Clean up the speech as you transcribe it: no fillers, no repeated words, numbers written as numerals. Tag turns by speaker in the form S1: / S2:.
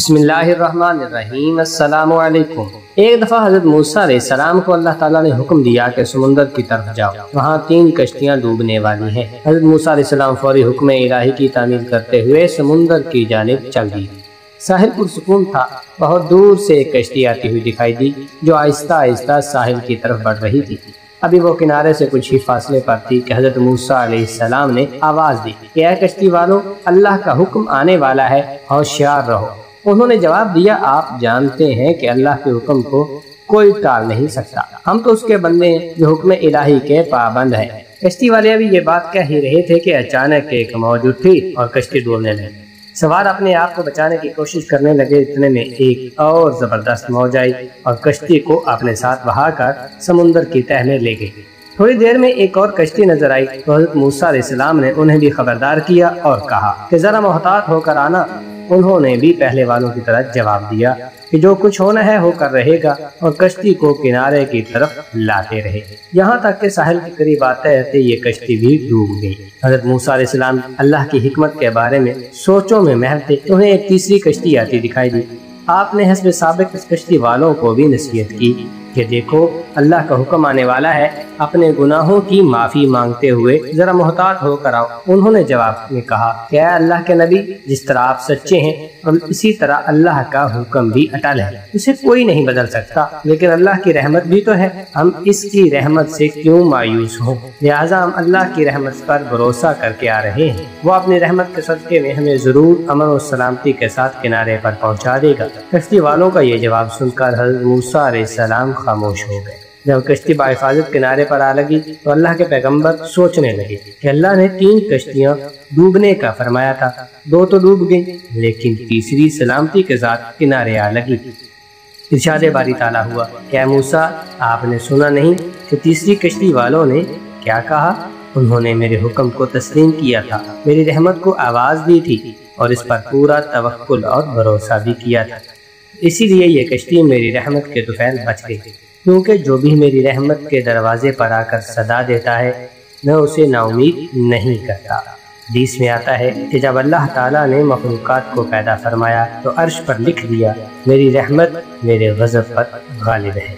S1: بسم اللہ الرحمن الرحیم۔ السلام علیکم۔ ایک دفعہ حضرت موسیٰ علیہ السلام کو اللہ تعالیٰ نے حکم دیا کہ سمندر کی طرف جاؤ، وہاں 3 کشتیاں ڈوبنے والی ہیں۔ حضرت موسیٰ علیہ السلام فوری حکم الہی کی تعمیل کرتے ہوئے سمندر کی جانب چل دی۔ ساحل پرسکون تھا۔ بہت دور سے ایک کشتی آتی ہوئی دکھائی دی جو آہستہ آہستہ ساحل کی طرف بڑھ رہی تھی۔ ابھی وہ کنارے سے کچھ ہی فاصلے پر تھی کہ حضرت موسیٰ علیہ السلام نے آواز دی کہ اے کشتی والو، اللہ کا حکم آنے والا ہے، ہوشیار رہو۔ انہوں نے جواب دیا، آپ جانتے ہیں کہ اللہ کے حکم کو کوئی ٹال نہیں سکتا، ہم تو اس کے بندے ہیں جو حکم الہی کے پابند ہیں۔ کشتی والے ابھی یہ بات کہہ ہی رہے تھے کہ اچانک ایک موج اٹھی اور کشتی ڈوبنے لگی۔ سوار اپنے آپ کو بچانے کی کوشش کرنے لگے، اتنے میں ایک اور زبردست موج آئی اور کشتی کو اپنے ساتھ بہا کر سمندر کی تہہ میں لے گئی۔ تھوڑی دیر میں ایک اور کشتی نظر آئی تو حضرت موسیٰ علیہ السلام نے انہیں بھی خبردار کیا اور کہا کہ ذرا محتاط ہو کر آنا۔ انہوں نے بھی پہلے والوں کی طرح جواب دیا کہ جو کچھ ہونا ہے ہو کر رہے گا، اور کشتی کو کنارے کی طرف لاتے رہے، یہاں تک کہ ساحل کے قریب آتے رہتے یہ کشتی بھی ڈوب گئی۔ حضرت موسیٰ علیہ السلام اللہ کی حکمت کے بارے میں سوچوں میں محو تھے تو انہیں ایک تیسری کشتی آتی دکھائی دی۔ آپ نے حسب سابق اس کشتی والوں کو بھی نصیحت کی کہ دیکھو، اللہ کا حکم آنے والا ہے، اپنے گناہوں کی معافی مانگتے ہوئے ذرا محتاط ہو کر آؤ۔ انہوں نے جواب میں کہا کہ اے اللہ کے نبی، جس طرح آپ سچے ہیں اور اسی طرح اللہ کا حکم بھی اٹل ہے، اسے کوئی نہیں بدل سکتا، لیکن اللہ کی رحمت بھی تو ہے، ہم اس کی رحمت سے کیوں مایوس ہوں؟ لہٰذا ہم اللہ کی رحمت پر بھروسہ کر کے آ رہے ہیں، وہ اپنی رحمت کے صدقے میں ہمیں ضرور امن و سلامتی کے ساتھ کنارے پر پہنچا دے گا۔ کشتی والوں کا یہ جواب سن کر حضرت موسیٰ علیہ السلام خاموش ہو گئے۔ جب کشتی بحفاظت کنارے پر آ لگی تو اللہ کے پیغمبر سوچنے لگے کہ اللہ نے 3 کشتیاں ڈوبنے کا فرمایا تھا، 2 تو ڈوب گئی، لیکن تیسری سلامتی کے ساتھ کنارے آ لگی۔ ارشاد باری تعالیٰ ہوا کہ اے موسیٰ، آپ نے سنا نہیں کہ تیسری کشتی والوں نے کیا کہا؟ انہوں نے میرے حکم کو تسلیم کیا تھا، میری رحمت کو آواز دی تھی اور اس پر پورا توکل اور بھروسہ بھی کیا تھا، اسی لیے یہ کشتی میری رحمت کے طفیل بچ گئی، کیونکہ جو بھی میری رحمت کے دروازے پر آ کر صدا دیتا ہے میں اسے نا امید نہیں کرتا۔ حدیث میں آتا ہے کہ جب اللہ تعالیٰ نے مخلوقات کو پیدا فرمایا تو عرش پر لکھ دیا، میری رحمت میرے غضب پر غالب ہے۔